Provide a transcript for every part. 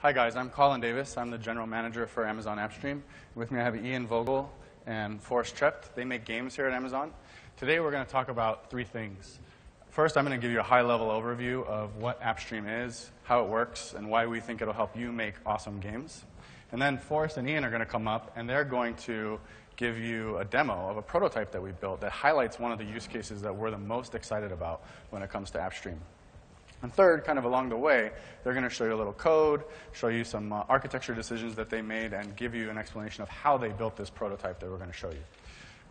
Hi guys, I'm Colin Davis. I'm the general manager for Amazon AppStream. With me I have Ian Vogel and Forrest Trept. They make games here at Amazon. Today we're going to talk about three things. First, I'm going to give you a high-level overview of what AppStream is, how it works, and why we think it'll help you make awesome games. And then Forrest and Ian are going to come up, and they're going to give you a demo of a prototype that we built that highlights one of the use cases that we're the most excited about when it comes to AppStream. And third, kind of along the way, they're going to show you a little code, show you some architecture decisions that they made, and give you an explanation of how they built this prototype that we're going to show you.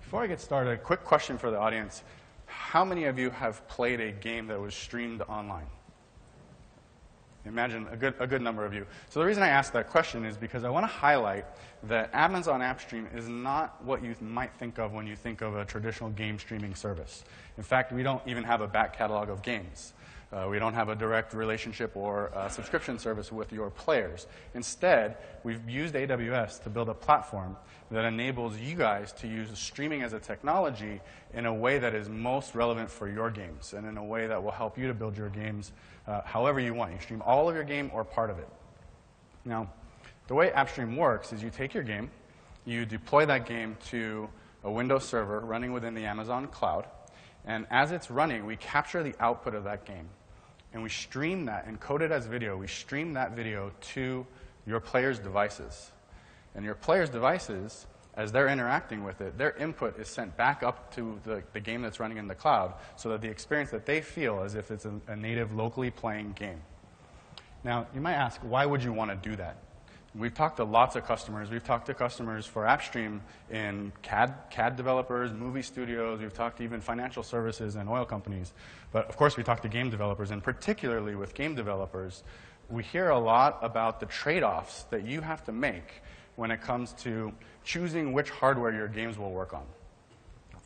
Before I get started, a quick question for the audience. How many of you have played a game that was streamed online? Imagine a good number of you. So the reason I ask that question is because I want to highlight that Amazon AppStream is not what you might think of when you think of a traditional game streaming service. In fact, we don't even have a back catalog of games. We don't have a direct relationship or a subscription service with your players. Instead, we've used AWS to build a platform that enables you guys to use streaming as a technology in a way that is most relevant for your games and in a way that will help you to build your games however you want. You stream all of your game or part of it. Now, the way AppStream works is you take your game, you deploy that game to a Windows server running within the Amazon cloud, and as it's running, we capture the output of that game. And we stream that, encode it as video. We stream that video to your players' devices. And your players' devices, as they're interacting with it, their input is sent back up to the game that's running in the cloud so that the experience that they feel as if it's a native, locally playing game. Now, you might ask, why would you want to do that? We've talked to lots of customers. We've talked to customers for AppStream in CAD developers, movie studios. We've talked to even financial services and oil companies. But of course, we talk to game developers, and particularly with game developers, we hear a lot about the trade-offs that you have to make when it comes to choosing which hardware your games will work on.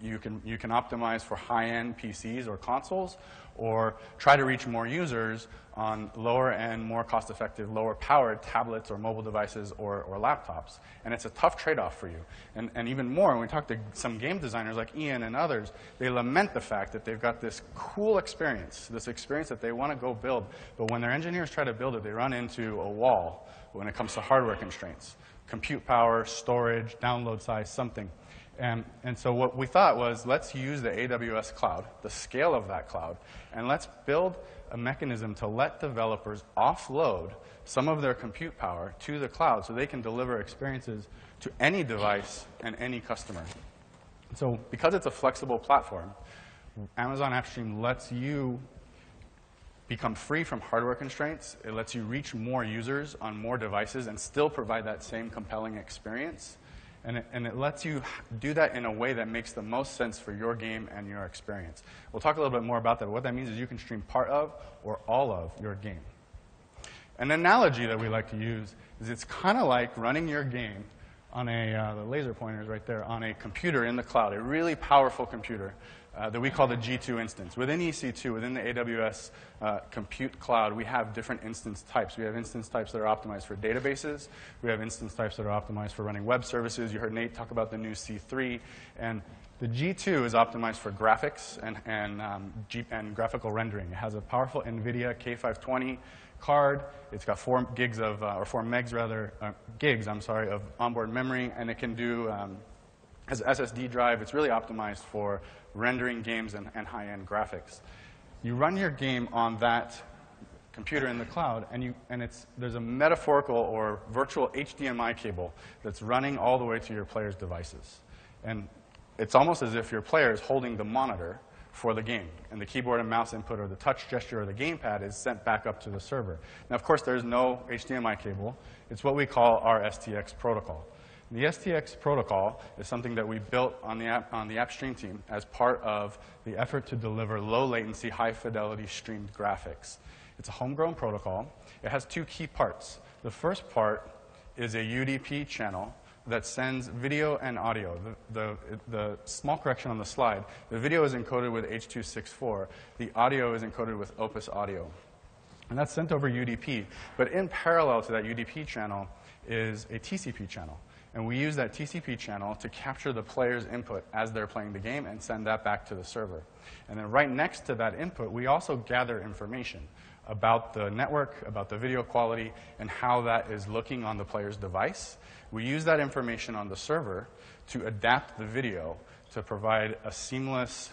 You can optimize for high-end PCs or consoles, or try to reach more users on lower-end, more cost-effective, lower-powered tablets or mobile devices or laptops. And it's a tough trade-off for you. And even more, when we talk to some game designers like Ian and others, they lament the fact that they've got this cool experience, this experience that they want to go build, but when their engineers try to build it, they run into a wall when it comes to hardware constraints. Compute power, storage, download size, something. And so what we thought was, let's use the AWS cloud, the scale of that cloud, and let's build a mechanism to let developers offload some of their compute power to the cloud so they can deliver experiences to any device and any customer. So because it's a flexible platform, Amazon AppStream lets you become free from hardware constraints. It lets you reach more users on more devices and still provide that same compelling experience. And it lets you do that in a way that makes the most sense for your game and your experience. We'll talk a little bit more about that. What that means is you can stream part of or all of your game. An analogy that we like to use is it's kind of like running your game on the laser pointers right there, on a computer in the cloud, a really powerful computer that we call the G2 instance. Within EC2, within the AWS compute cloud, we have different instance types. We have instance types that are optimized for databases. We have instance types that are optimized for running web services. You heard Nate talk about the new C3. And the G2 is optimized for graphics and graphical rendering. It has a powerful NVIDIA K520 card. It's got 4 gigs of, or 4 megs rather, gigs, I'm sorry, of onboard memory, and it can do, has an SSD drive. It's really optimized for rendering games and high-end graphics. You run your game on that computer in the cloud, and there's a metaphorical or virtual HDMI cable that's running all the way to your player's devices. And it's almost as if your player is holding the monitor for the game, and the keyboard and mouse input or the touch gesture or the gamepad is sent back up to the server. Now, of course, there's no HDMI cable. It's what we call our STX protocol. The STX protocol is something that we built on the AppStream team as part of the effort to deliver low-latency, high-fidelity streamed graphics. It's a homegrown protocol. It has 2 key parts. The first part is a UDP channel that sends video and audio. The small correction on the slide, the video is encoded with H.264. The audio is encoded with Opus Audio. And that's sent over UDP. But in parallel to that UDP channel is a TCP channel. And we use that TCP channel to capture the player's input as they're playing the game and send that back to the server. And then right next to that input, we also gather information about the network, about the video quality, and how that is looking on the player's device. We use that information on the server to adapt the video to provide a seamless,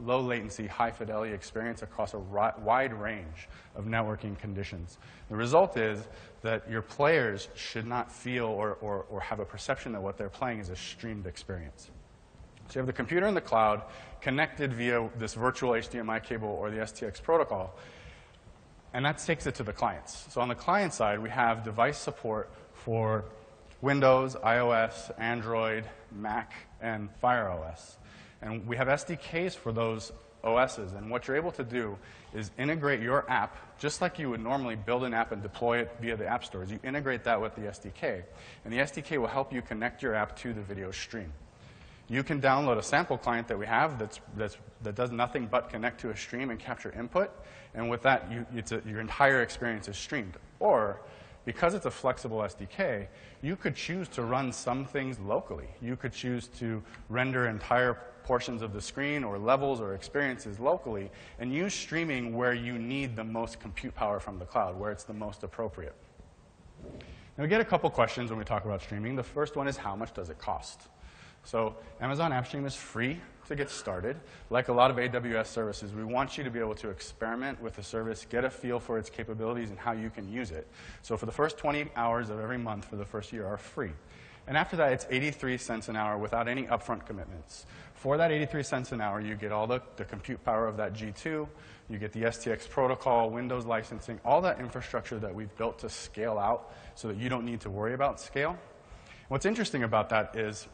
low latency, high fidelity experience across a wide range of networking conditions. The result is that your players should not feel or have a perception that what they're playing is a streamed experience. So you have the computer in the cloud connected via this virtual HDMI cable or the STX protocol, and that takes it to the clients. So on the client side, we have device support for Windows, iOS, Android, Mac, and Fire OS. And we have SDKs for those OSs. And what you're able to do is integrate your app, just like you would normally build an app and deploy it via the app stores. You integrate that with the SDK. And the SDK will help you connect your app to the video stream. You can download a sample client that we have that does nothing but connect to a stream and capture input. And with that, your entire experience is streamed. Or, because it's a flexible SDK, you could choose to run some things locally. You could choose to render entire portions of the screen or levels or experiences locally and use streaming where you need the most compute power from the cloud, where it's the most appropriate. Now, we get a couple questions when we talk about streaming. The first one is, how much does it cost? So Amazon AppStream is free to get started. Like a lot of AWS services, we want you to be able to experiment with the service, get a feel for its capabilities and how you can use it. So for the first 20 hours of every month for the first year are free. And after that, it's 83 cents an hour without any upfront commitments. For that 83 cents an hour, you get all the compute power of that G2, you get the STX protocol, Windows licensing, all that infrastructure that we've built to scale out so that you don't need to worry about scale. What's interesting about that is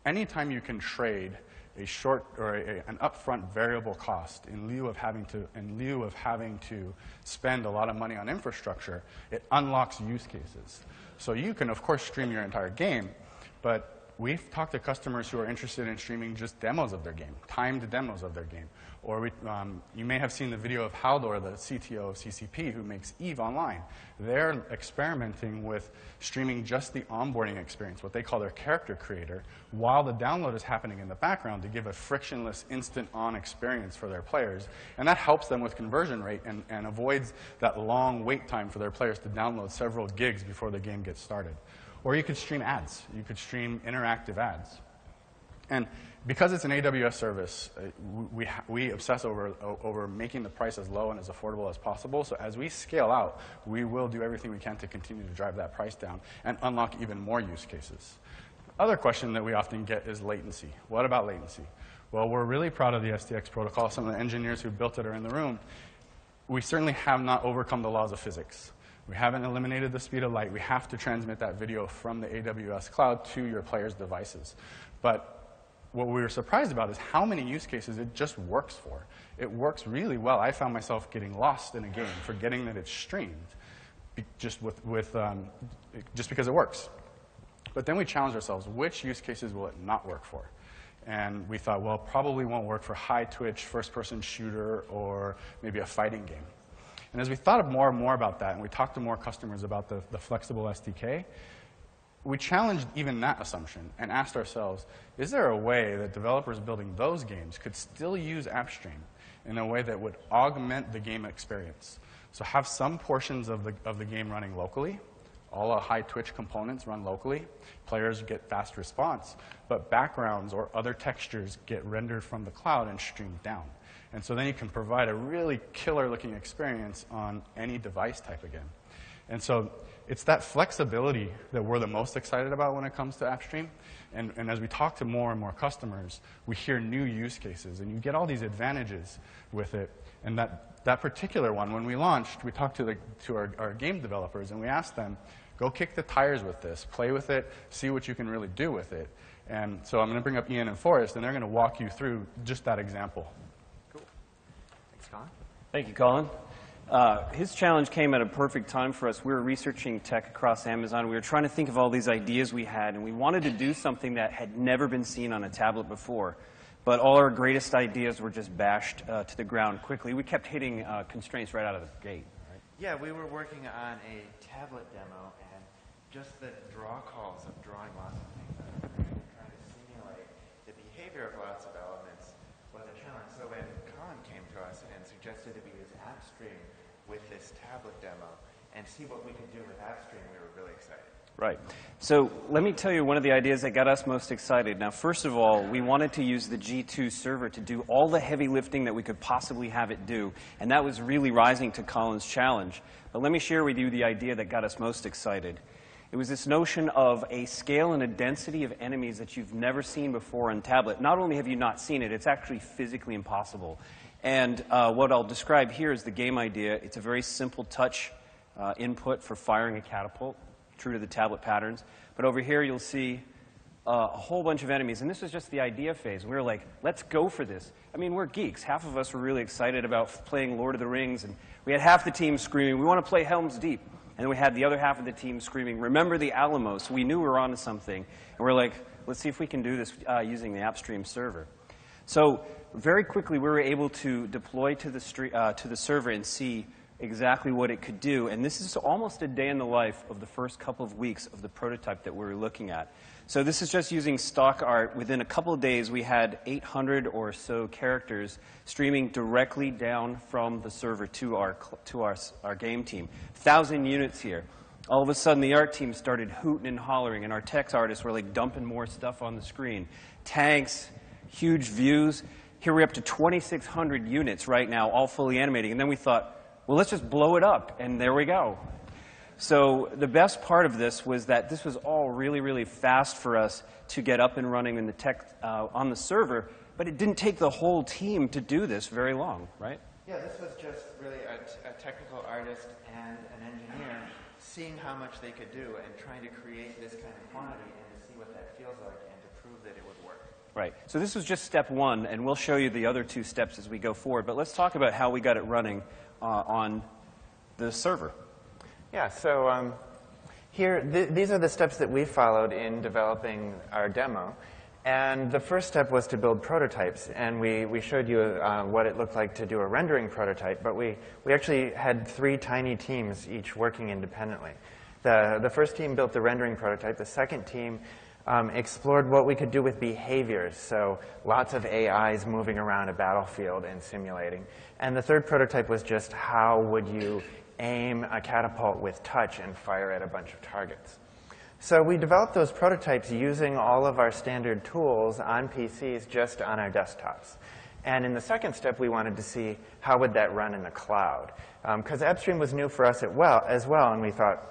anytime you can trade a short or an upfront variable cost in lieu of having to spend a lot of money on infrastructure, it unlocks use cases. So you can, of course, stream your entire game, but we've talked to customers who are interested in streaming just demos of their game, timed demos of their game. Or you may have seen the video of Haldor, the CTO of CCP, who makes EVE Online. They're experimenting with streaming just the onboarding experience, what they call their character creator, while the download is happening in the background to give a frictionless, instant-on experience for their players. And that helps them with conversion rate and avoids that long wait time for their players to download several gigs before the game gets started. Or you could stream ads. You could stream interactive ads. And because it's an AWS service, we obsess over making the price as low and as affordable as possible. So as we scale out, we will do everything we can to continue to drive that price down and unlock even more use cases. Other question that we often get is latency. What about latency? Well, we're really proud of the STX protocol. Some of the engineers who built it are in the room. We certainly have not overcome the laws of physics. We haven't eliminated the speed of light. We have to transmit that video from the AWS cloud to your players' devices. But what we were surprised about is how many use cases it just works for. It works really well. I found myself getting lost in a game, forgetting that it's streamed, just because it works. But then we challenged ourselves, which use cases will it not work for? And we thought, well, it probably won't work for high twitch, first-person shooter, or maybe a fighting game. And as we thought more and more about that, and we talked to more customers about the flexible SDK, we challenged even that assumption and asked ourselves, is there a way that developers building those games could still use AppStream in a way that would augment the game experience? So have some portions of the game running locally, all the high twitch components run locally, players get fast response, but backgrounds or other textures get rendered from the cloud and streamed down. And so then you can provide a really killer-looking experience on any device type again. And so it's that flexibility that we're the most excited about when it comes to AppStream. And as we talk to more and more customers, we hear new use cases. And you get all these advantages with it. And that particular one, when we launched, we talked to our game developers, and we asked them, go kick the tires with this, play with it, see what you can really do with it. And so I'm going to bring up Ian and Forrest, and they're going to walk you through just that example. Colin? Thank you, Colin. His challenge came at a perfect time for us. We were researching tech across Amazon. We were trying to think of all these ideas we had, and we wanted to do something that had never been seen on a tablet before. But all our greatest ideas were just bashed to the ground quickly. We kept hitting constraints right out of the gate. Right? Yeah, we were working on a tablet demo, and just the draw calls of drawing lots of things out of the trying to simulate the behavior of lots of elements was a challenge. So when Colin came to to us and suggested that we use AppStream with this tablet demo and see what we could do with AppStream. We were really excited. Right. So let me tell you one of the ideas that got us most excited. Now, first of all, we wanted to use the G2 server to do all the heavy lifting that we could possibly have it do, and that was really rising to Colin's challenge. But let me share with you the idea that got us most excited. It was this notion of a scale and a density of enemies that you've never seen before on tablet. Not only have you not seen it, it's actually physically impossible. And what I'll describe here is the game idea. It's a very simple touch input for firing a catapult, true to the tablet patterns. But over here, you'll see a whole bunch of enemies. And this was just the idea phase. We were like, let's go for this. I mean, we're geeks. Half of us were really excited about playing Lord of the Rings. And we had half the team screaming, we want to play Helm's Deep. And then we had the other half of the team screaming, remember the Alamo. So we knew we were onto something. And we're like, let's see if we can do this using the AppStream server. So very quickly, we were able to deploy to the server and see exactly what it could do. And this is almost a day in the life of the first couple of weeks of the prototype that we were looking at. So this is just using stock art. Within a couple of days, we had 800 or so characters streaming directly down from the server to our game team. 1,000 units here. All of a sudden, the art team started hooting and hollering, and our text artists were like dumping more stuff on the screen. Tanks, huge views. Here we're up to 2,600 units right now, all fully animating. And then we thought, well, let's just blow it up, and there we go. So the best part of this was that this was all really, really fast for us to get up and running in the tech on the server, but it didn't take the whole team to do this very long, right? Yeah, this was just really a technical artist and an engineer seeing how much they could do and trying to create this kind of quantity and to see what that feels like and to prove that it would work. Right. So this was just step one, and we'll show you the other two steps as we go forward. But let's talk about how we got it running on the server. Yeah, so here, these are the steps that we followed in developing our demo. And the first step was to build prototypes. And we showed you what it looked like to do a rendering prototype. But we actually had 3 tiny teams, each working independently. The first team built the rendering prototype. The second team explored what we could do with behaviors, so lots of AIs moving around a battlefield and simulating. And the third prototype was just how would you aim a catapult with touch and fire at a bunch of targets. So we developed those prototypes using all of our standard tools on PCs just on our desktops. And in the second step, we wanted to see how would that run in the cloud. Because AppStream was new for us as well, and we thought,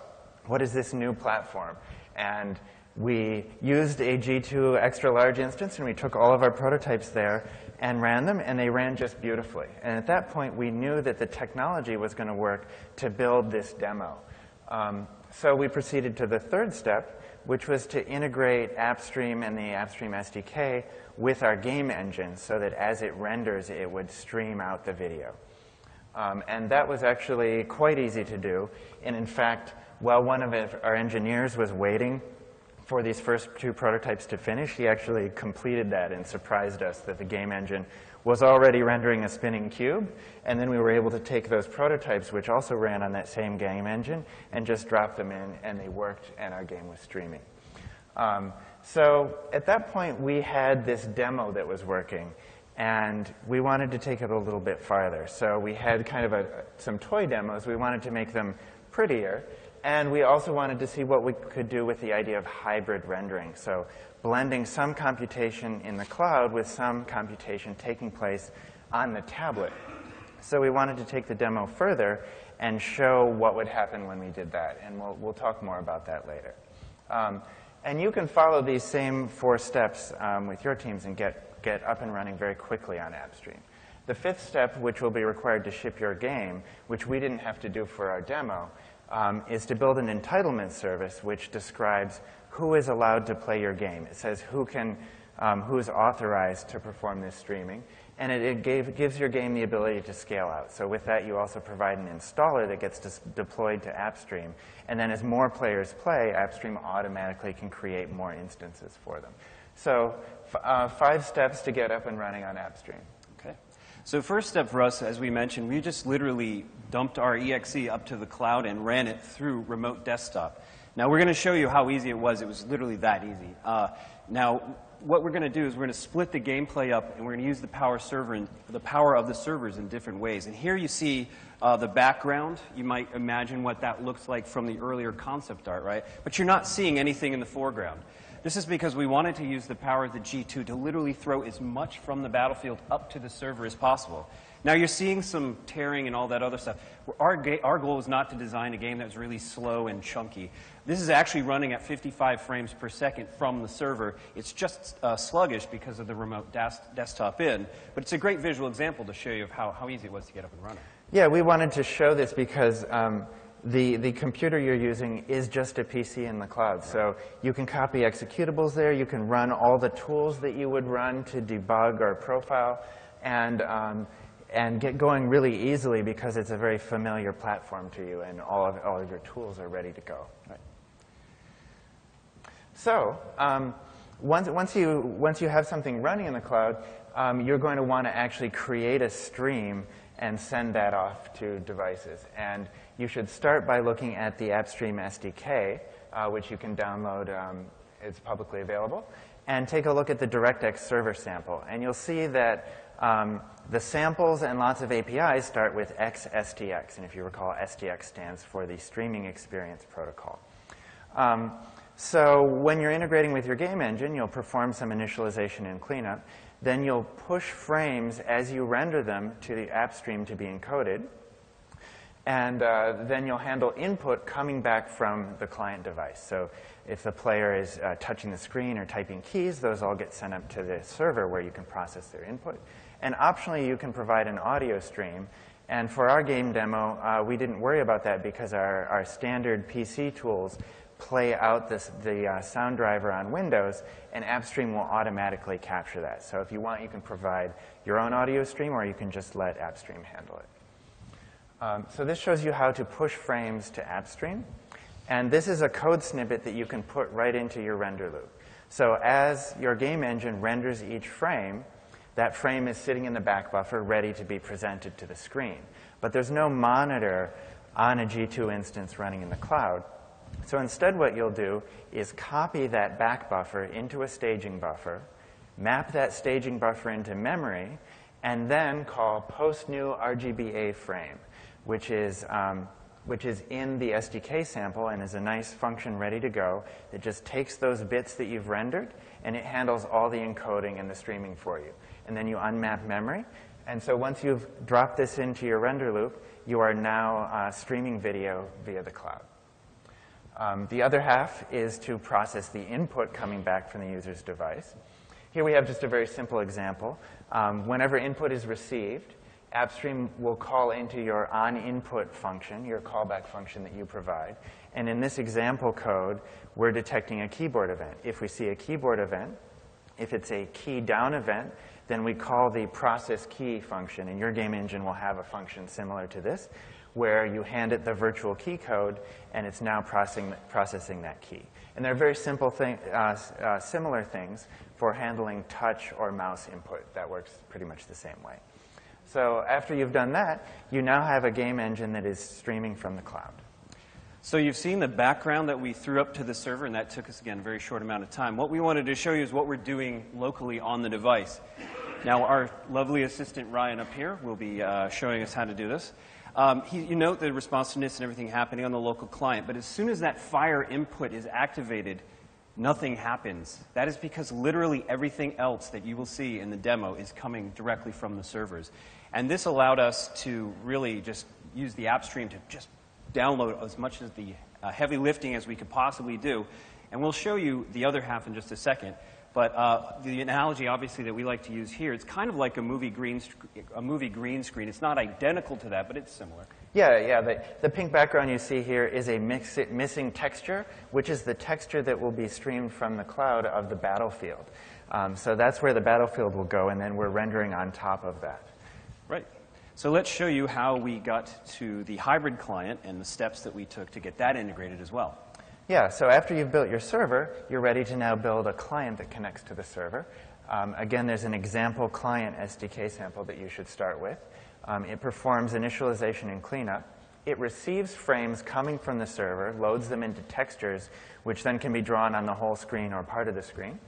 what is this new platform? And we used a G2 extra large instance, and we took all of our prototypes there and ran them, and they ran just beautifully. And at that point, we knew that the technology was going to work to build this demo. So we proceeded to the third step, which was to integrate AppStream and the AppStream SDK with our game engine so that as it renders, it would stream out the video. And that was actually quite easy to do. And in fact, while one of our engineers was waiting for these first 2 prototypes to finish, he actually completed that and surprised us that the game engine was already rendering a spinning cube. And then we were able to take those prototypes, which also ran on that same game engine, and just drop them in, and they worked, and our game was streaming. So at that point, we had this demo that was working, and we wanted to take it a little bit farther. So we had kind of some toy demos. We wanted to make them prettier. And we also wanted to see what we could do with the idea of hybrid rendering. So blending some computation in the cloud with some computation taking place on the tablet. So we wanted to take the demo further and show what would happen when we did that. And we'll talk more about that later. And you can follow these same 4 steps with your teams and get up and running very quickly on AppStream. The 5th step, which will be required to ship your game, which we didn't have to do for our demo, is to build an entitlement service which describes who is allowed to play your game. It says who is authorized to perform this streaming, and it gives your game the ability to scale out. So with that, you also provide an installer that gets deployed to AppStream, and then as more players play, AppStream automatically can create more instances for them. So 5 steps to get up and running on AppStream. Okay. So first step for us, as we mentioned, we just literally dumped our EXE up to the cloud and ran it through remote desktop. Now, we're going to show you how easy it was. It was literally that easy. Now, what we're going to do is we're going to split the gameplay up, and we're going to use the power of the servers in different ways. And here you see the background. You might imagine what that looks like from the earlier concept art, right? But you're not seeing anything in the foreground. This is because we wanted to use the power of the G2 to literally throw as much from the battlefield up to the server as possible. Now you're seeing some tearing and all that other stuff. Our goal is not to design a game that's really slow and chunky. This is actually running at 55 frames per second from the server. It's just sluggish because of the remote desktop in, but it's a great visual example to show you of how easy it was to get up and running. Yeah, we wanted to show this because the computer you're using is just a PC in the cloud. So you can copy executables there. You can run all the tools that you would run to debug or profile, and get going really easily because it's a very familiar platform to you, and all of your tools are ready to go. Right. So once you have something running in the cloud, you're going to want to actually create a stream and send that off to devices. And you should start by looking at the AppStream SDK, which you can download. It's publicly available. And take a look at the DirectX server sample. And you'll see that the samples and lots of APIs start with XSTX. And if you recall, STX stands for the Streaming Experience Protocol. So when you're integrating with your game engine, you'll perform some initialization and cleanup. Then you'll push frames as you render them to the app stream to be encoded. And then you'll handle input coming back from the client device. So if the player is touching the screen or typing keys, those all get sent up to the server where you can process their input. And optionally, you can provide an audio stream. And for our game demo, we didn't worry about that because our standard PC tools play out the sound driver on Windows, and AppStream will automatically capture that. So if you want, you can provide your own audio stream, or you can just let AppStream handle it. So this shows you how to push frames to AppStream. And this is a code snippet that you can put right into your render loop. So as your game engine renders each frame, that frame is sitting in the back buffer ready to be presented to the screen. But there's no monitor on a G2 instance running in the cloud. So instead what you'll do is copy that back buffer into a staging buffer, map that staging buffer into memory, and then call post-new RGBA frame, which is in the SDK sample and is a nice function ready to go that just takes those bits that you've rendered, and it handles all the encoding and the streaming for you. And then you unmap memory. And so once you've dropped this into your render loop, you are now streaming video via the cloud. The other half is to process the input coming back from the user's device. Here we have just a very simple example. Whenever input is received, AppStream will call into your onInput function, your callback function that you provide. And in this example code, we're detecting a keyboard event. If we see a keyboard event, if it's a key down event, then we call the process key function. And your game engine will have a function similar to this, where you hand it the virtual key code, and it's now processing that key. And there are very simple similar things for handling touch or mouse input. That works pretty much the same way. So after you've done that, you now have a game engine that is streaming from the cloud. So you've seen the background that we threw up to the server, and that took us, again, a very short amount of time. What we wanted to show you is what we're doing locally on the device. Now, our lovely assistant, Ryan, up here, will be showing us how to do this. You note the responsiveness and everything happening on the local client, but as soon as that Fire input is activated, nothing happens. That is because literally everything else that you will see in the demo is coming directly from the servers. And this allowed us to really just use the AppStream to just download as much of the heavy lifting as we could possibly do. And we'll show you the other half in just a second. But the analogy, obviously, that we like to use here, it's kind of like a movie green screen. It's not identical to that, but it's similar. Yeah. The pink background you see here is a missing texture, which is the texture that will be streamed from the cloud of the battlefield. So that's where the battlefield will go, and then we're rendering on top of that. Right. So let's show you how we got to the hybrid client and the steps that we took to get that integrated as well. Yeah, so after you've built your server, you're ready to now build a client that connects to the server. Again, there's an example client SDK sample that you should start with. It performs initialization and cleanup. It receives frames coming from the server, loads them into textures, which then can be drawn on the whole screen or part of the screen.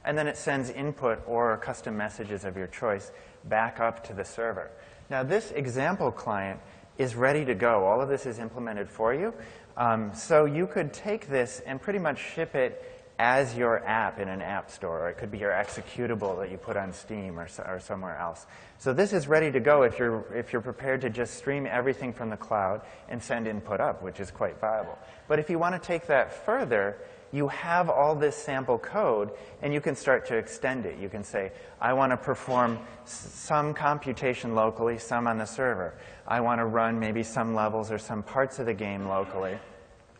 and then it sends input or custom messages of your choice back up to the server. Now, this example client is ready to go. All of this is implemented for you. So you could take this and pretty much ship it as your app in an app store, or it could be your executable that you put on Steam or somewhere else. So this is ready to go if you're prepared to just stream everything from the cloud and send input up, which is quite viable. But if you want to take that further, you have all this sample code, and you can start to extend it. You can say, I want to perform some computation locally, some on the server. I want to run maybe some levels or some parts of the game locally.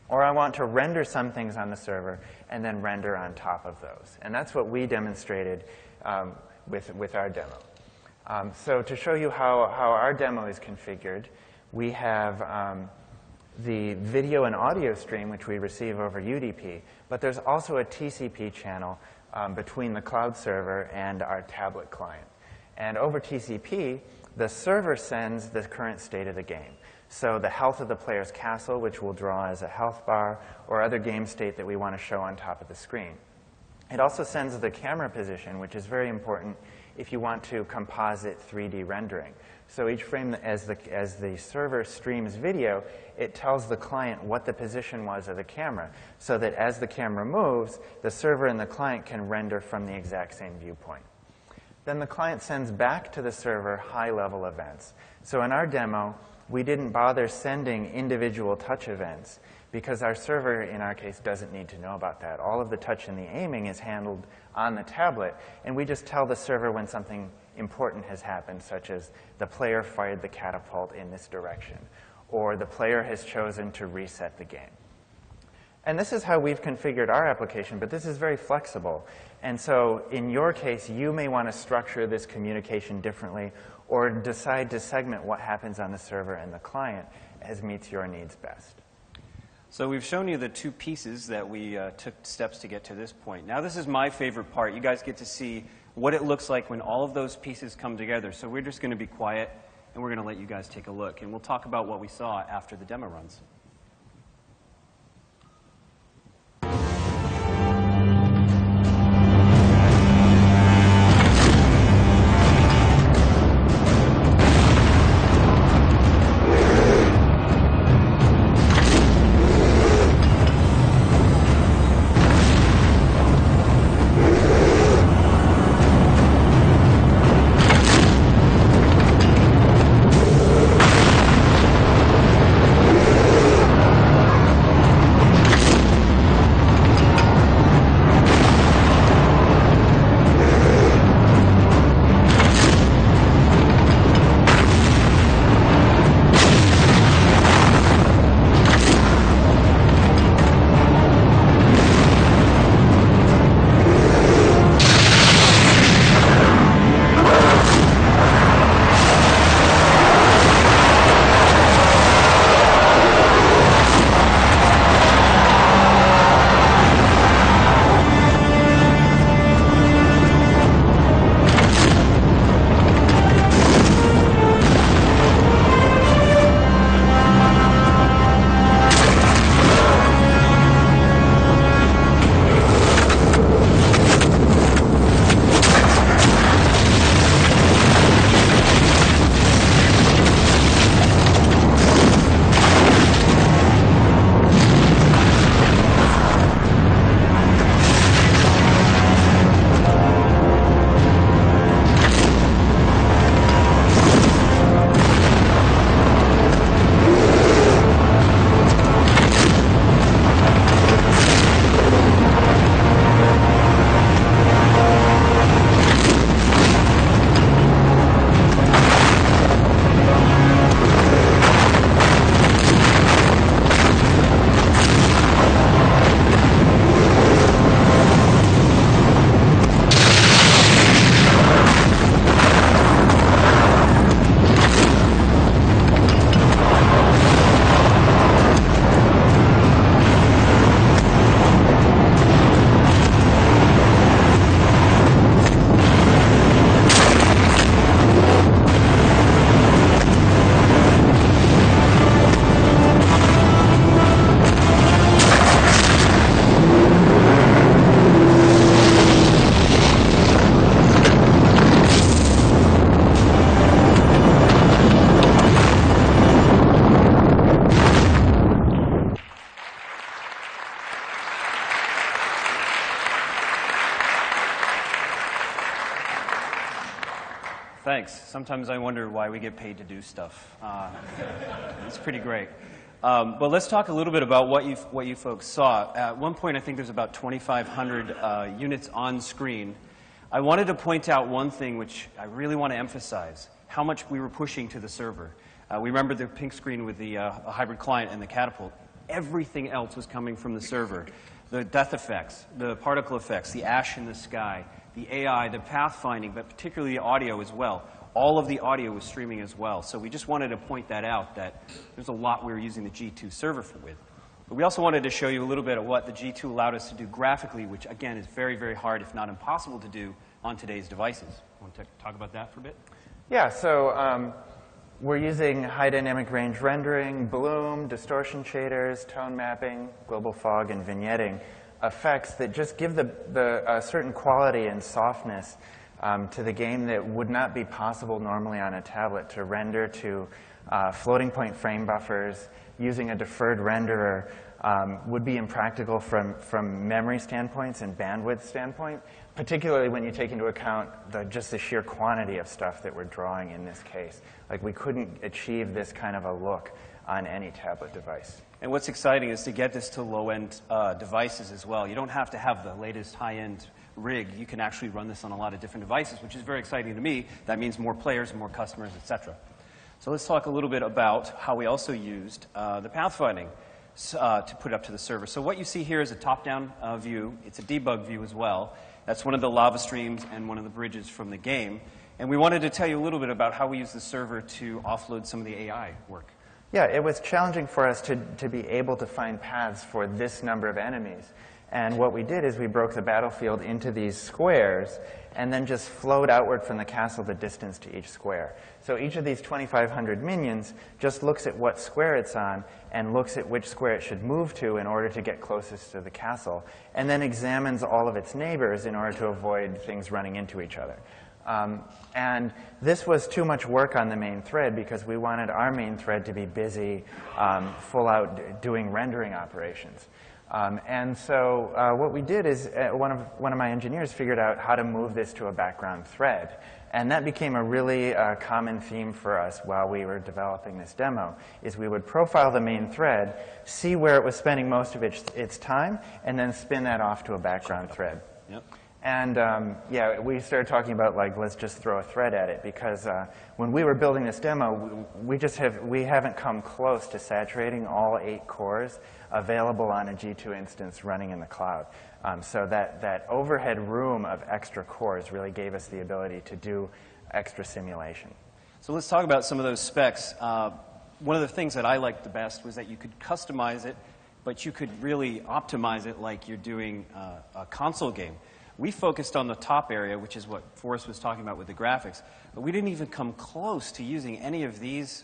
Or I want to render some things on the server and then render on top of those. And that's what we demonstrated with our demo. So to show you how our demo is configured, we have the video and audio stream, which we receive over UDP, but there's also a TCP channel between the cloud server and our tablet client. And over TCP, the server sends the current state of the game. So the health of the player's castle, which we'll draw as a health bar, or other game state that we want to show on top of the screen. It also sends the camera position, which is very important if you want to composite 3D rendering. So each frame, as the server streams video, it tells the client what the position was of the camera, so that as the camera moves, the server and the client can render from the exact same viewpoint. Then the client sends back to the server high-level events. So in our demo, we didn't bother sending individual touch events because our server, in our case, doesn't need to know about that. All of the touch and the aiming is handled on the tablet, and we just tell the server when something important has happened, such as the player fired the catapult in this direction, or the player has chosen to reset the game. And this is how we've configured our application, but this is very flexible. And so in your case, you may want to structure this communication differently or decide to segment what happens on the server and the client as meets your needs best. So we've shown you the two pieces that we took steps to get to this point. Now this is my favorite part. You guys get to see what it looks like when all of those pieces come together. So we're just going to be quiet, and we're going to let you guys take a look. And we'll talk about what we saw after the demo runs. thanks. Sometimes I wonder why we get paid to do stuff. It's pretty great. But let's talk a little bit about what you folks saw. At one point, I think there's about 2,500 units on screen. I wanted to point out one thing which I really want to emphasize, how much we were pushing to the server. We remember the pink screen with the hybrid client and the catapult. Everything else was coming from the server. The death effects, the particle effects, the ash in the sky, the AI, the pathfinding, but particularly the audio as well. All of the audio was streaming as well. So we just wanted to point that out, that there's a lot we were using the G2 server with. But we also wanted to show you a little bit of what the G2 allowed us to do graphically, which, again, is very, very hard, if not impossible to do on today's devices. Want to talk about that for a bit? Yeah, so we're using high dynamic range rendering, bloom, distortion shaders, tone mapping, global fog, and vignetting effects that just give the certain quality and softness to the game that would not be possible normally on a tablet to render to floating point frame buffers. Using a deferred renderer would be impractical from memory standpoints and bandwidth standpoint, particularly when you take into account just the sheer quantity of stuff that we're drawing in this case. Like, we couldn't achieve this kind of a look on any tablet device. And what's exciting is to get this to low-end devices as well. You don't have to have the latest high-end rig. You can actually run this on a lot of different devices, which is very exciting to me. That means more players, more customers, etc. So let's talk a little bit about how we also used the pathfinding to put it up to the server. So what you see here is a top-down view. It's a debug view as well. That's one of the lava streams and one of the bridges from the game. And we wanted to tell you a little bit about how we use the server to offload some of the AI work. Yeah, it was challenging for us to be able to find paths for this number of enemies. And what we did is we broke the battlefield into these squares and then just flowed outward from the castle the distance to each square. So each of these 2,500 minions just looks at what square it's on and looks at which square it should move to in order to get closest to the castle, and then examines all of its neighbors in order to avoid things running into each other. And this was too much work on the main thread because we wanted our main thread to be busy full out doing rendering operations. And so what we did is one of my engineers figured out how to move this to a background thread. And that became a really common theme for us while we were developing this demo, is we would profile the main thread, see where it was spending most of its time, and then spin that off to a background thread. Yep. And yeah, we started talking about, like, let's just throw a thread at it, because when we were building this demo, we haven't come close to saturating all 8 cores available on a G2 instance running in the cloud. So that overhead room of extra cores really gave us the ability to do extra simulation. So let's talk about some of those specs. One of the things that I liked the best was that you could customize it, but you could really optimize it like you're doing a console game. We focused on the top area, which is what Forrest was talking about with the graphics, but we didn't even come close to using any of these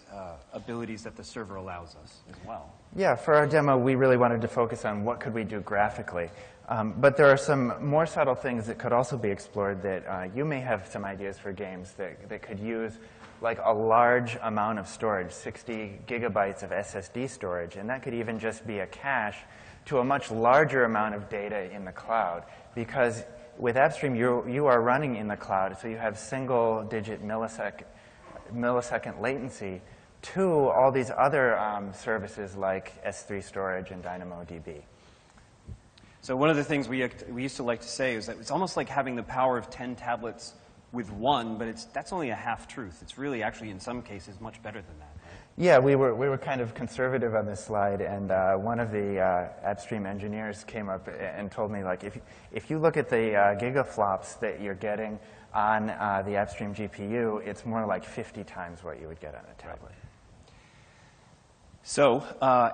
abilities that the server allows us as well. Yeah, for our demo, we really wanted to focus on what could we do graphically. But there are some more subtle things that could also be explored that you may have some ideas for games that could use like a large amount of storage, 60 gigabytes of SSD storage, and that could even just be a cache to a much larger amount of data in the cloud, because with AppStream, you are running in the cloud, so you have single-digit millisecond latency to all these other services like S3 storage and DynamoDB. So one of the things we used to like to say is that it's almost like having the power of 10 tablets with one, but that's only a half-truth. It's really actually, in some cases, much better than that. Yeah, we were kind of conservative on this slide, and one of the AppStream engineers came up and told me, like, if you look at the gigaflops that you're getting on the AppStream GPU, it's more like 50 times what you would get on a tablet. So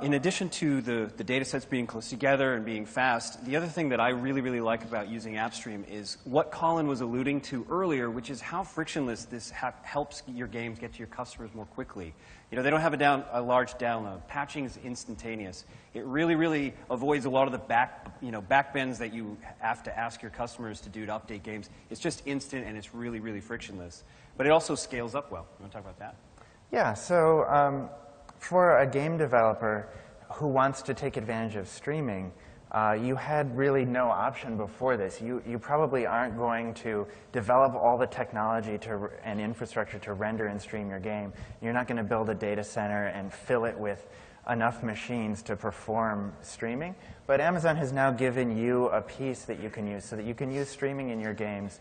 in addition to the data sets being close together and being fast, the other thing that I really, really like about using AppStream is what Colin was alluding to earlier, which is how frictionless this helps your games get to your customers more quickly. You know, they don't have a large download. Patching is instantaneous. It really, really avoids a lot of the backbends that you have to ask your customers to do to update games. It's just instant, and it's really, really frictionless. But it also scales up well. You want to talk about that? Yeah, so for a game developer who wants to take advantage of streaming, you had really no option before this. You probably aren't going to develop all the technology and infrastructure to render and stream your game. You're not going to build a data center and fill it with enough machines to perform streaming. But Amazon has now given you a piece that you can use so that you can use streaming in your games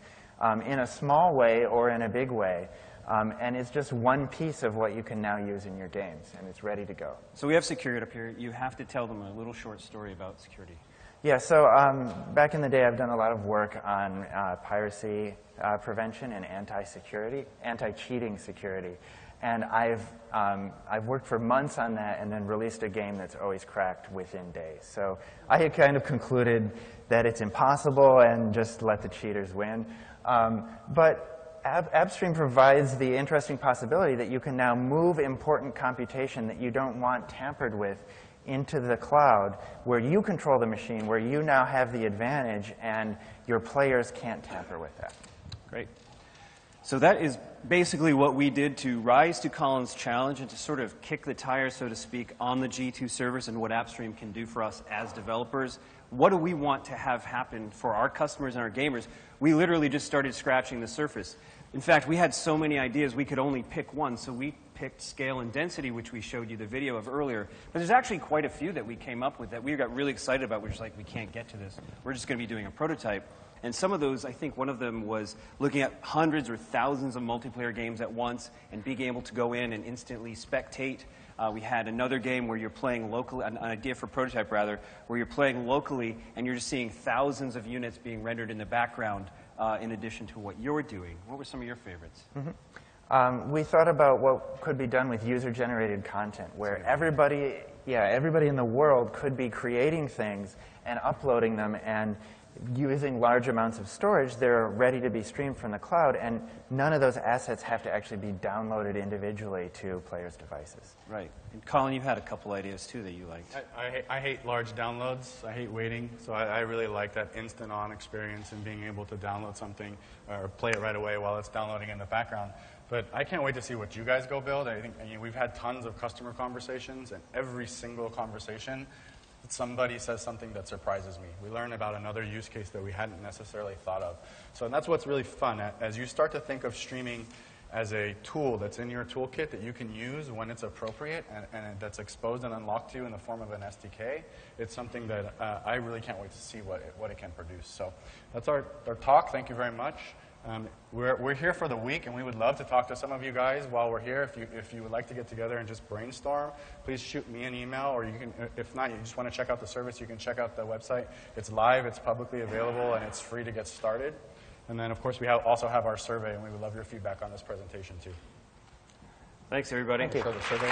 in a small way or in a big way. And it's just one piece of what you can now use in your games, and it's ready to go. So we have security up here. You have to tell them a little short story about security. Yeah, so back in the day, I've done a lot of work on piracy prevention and anti-cheating security. And I've worked for months on that and then released a game that's always cracked within days. So I had kind of concluded that it's impossible and just let the cheaters win. But AppStream provides the interesting possibility that you can now move important computation that you don't want tampered with into the cloud, where you control the machine, where you now have the advantage, and your players can't tamper with that. Great. So that is basically what we did to rise to Colin's challenge and to sort of kick the tires, so to speak, on the G2 servers and what AppStream can do for us as developers. What do we want to have happen for our customers and our gamers? We literally just started scratching the surface. In fact, we had so many ideas, we could only pick one, so we picked scale and density, which we showed you the video of earlier. But there's actually quite a few that we came up with that we got really excited about. We're just like, we can't get to this. We're just going to be doing a prototype. And some of those, I think one of them was looking at hundreds or thousands of multiplayer games at once and being able to go in and instantly spectate. We had another game where you're playing locally, an idea for prototype rather, where you're playing locally and you're just seeing thousands of units being rendered in the background in addition to what you're doing. What were some of your favorites? Mm-hmm. We thought about what could be done with user-generated content, where everybody in the world could be creating things and uploading them, and using large amounts of storage, they're ready to be streamed from the cloud, and none of those assets have to actually be downloaded individually to players' devices. Right. And Colin, you had a couple ideas, too, that you liked. I hate large downloads. I hate waiting. So I really like that instant-on experience and being able to download something or play it right away while it's downloading in the background. But I can't wait to see what you guys go build. I think we've had tons of customer conversations, and every single conversation, somebody says something that surprises me. We learn about another use case that we hadn't necessarily thought of. So that's what's really fun. As you start to think of streaming as a tool that's in your toolkit that you can use when it's appropriate and that's exposed and unlocked to you in the form of an SDK, it's something that I really can't wait to see what it can produce. So that's our talk. Thank you very much. We're here for the week, and we would love to talk to some of you guys while we're here. If you would like to get together and just brainstorm, please shoot me an email, or you can, if not, you just want to check out the service, you can check out the website. It's live, it's publicly available, and it's free to get started. And then, of course, we also have our survey, and we would love your feedback on this presentation, too. Thanks, everybody. Thank you. So the survey.